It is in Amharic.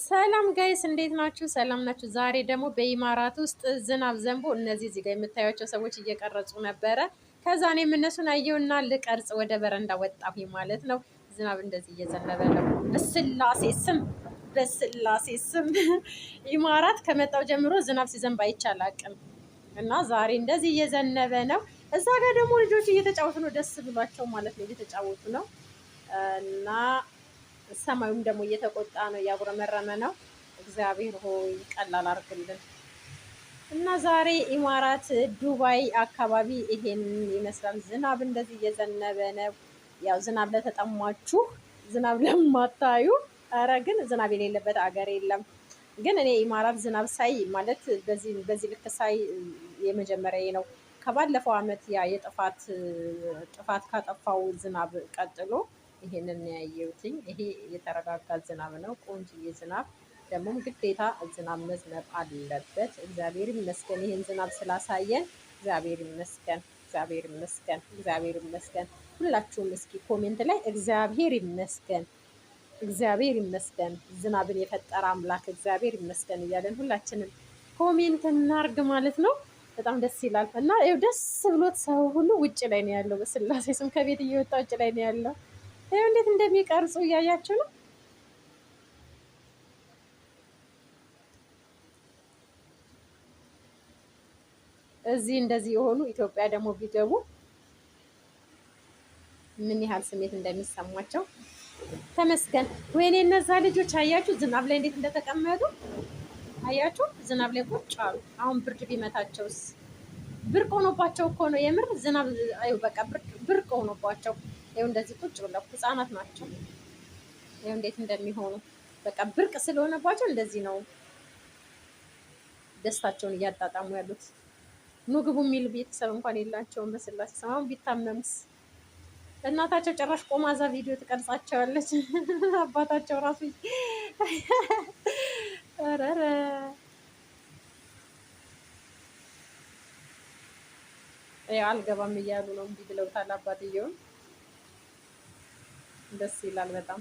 ሰላም ጋይስ እንዴት ናችሁ? ሰላም ናችሁ? ዛሬ ደግሞ በኢማራት ውስጥ ዝናብ ዘንቦ እነዚህ እዚህ ጋር የምታዩቸው ሰዎች እየቀረጹ ነበረ። ከዛ እኔም እነሱን አየሁና ልቀርጽ ወደ በረንዳ ወጣሁ ማለት ነው። ዝናብ እንደዚህ እየዘነበ ነው። በስላሴ ስም በስላሴ ስም ኢማራት ከመጣው ጀምሮ ዝናብ ሲዘንብ አይቻል አቅም እና ዛሬ እንደዚህ እየዘነበ ነው። እዛ ጋር ደግሞ ልጆች እየተጫወቱ ነው፣ ደስ ብሏቸው ማለት ነው። እየተጫወቱ ነው እና ሰማዩም ደግሞ እየተቆጣ ነው፣ እያጉረመረመ ነው። እግዚአብሔር ሆይ ቀላል አድርግልን እና ዛሬ ኢማራት ዱባይ አካባቢ ይሄን ይመስላል። ዝናብ እንደዚህ እየዘነበ ነው። ያው ዝናብ ለተጠማችሁ፣ ዝናብ ለማታዩ፣ ኧረ ግን ዝናብ የሌለበት አገር የለም። ግን እኔ ኢማራት ዝናብ ሳይ ማለት በዚህ ልክ ሳይ የመጀመሪያ ነው። ከባለፈው አመት ያ ጥፋት ካጠፋው ዝናብ ቀጥሎ ይሄንን ያየሁትኝ። ይሄ የተረጋጋ ዝናብ ነው፣ ቆንጅዬ ዝናብ። ደግሞም ግዴታ ዝናብ መዝነብ አለበት። እግዚአብሔር ይመስገን ይሄን ዝናብ ስላሳየን፣ እግዚአብሔር ይመስገን፣ እግዚአብሔር ይመስገን፣ እግዚአብሔር ይመስገን። ሁላችሁም እስኪ ኮሜንት ላይ እግዚአብሔር ይመስገን፣ እግዚአብሔር ይመስገን፣ ዝናብን የፈጠረ አምላክ እግዚአብሔር ይመስገን እያለን ሁላችንም ኮሜንት እናርግ ማለት ነው። በጣም ደስ ይላል እና ደስ ብሎት ሰው ሁሉ ውጭ ላይ ነው ያለው። በስላሴ ስም ከቤት እየወጣ ውጭ ላይ ነው ያለው። ይኸው እንዴት እንደሚቀርጹ እያያችሁ ነው። እዚህ እንደዚህ የሆኑ ኢትዮጵያ ደግሞ ቢገቡ ምን ያህል ስሜት እንደሚሰማቸው ተመስገን። ወይኔ እነዛ ልጆች አያችሁ ዝናብ ላይ እንዴት እንደተቀመጡ አያችሁ። ዝናብ ላይ ቁጭ አሉ። አሁን ብርድ ቢመታቸውስ? ብርቅ ሆኖባቸው እኮ ነው የምር ዝናብ። አዩ በቃ ብርቅ ሆኖባቸው ይኸው እንደዚህ ቁጭ ብለው ህፃናት ናቸው። ይኸው እንዴት እንደሚሆኑ በቃ ብርቅ ስለሆነባቸው እንደዚህ ነው ደስታቸውን እያጣጣሙ ያሉት። ኑ ግቡ የሚል ቤተሰብ እንኳን የላቸውም። በስላሴ ሰማሁን ቢታመምስ እናታቸው ጭራሽ ቆማዛ ቪዲዮ ትቀርጻቸዋለች። አባታቸው ራሱ ረረ አልገባም እያሉ ነው። እንዲህ ብለውታል አባትየውን። ደስ ይላል በጣም።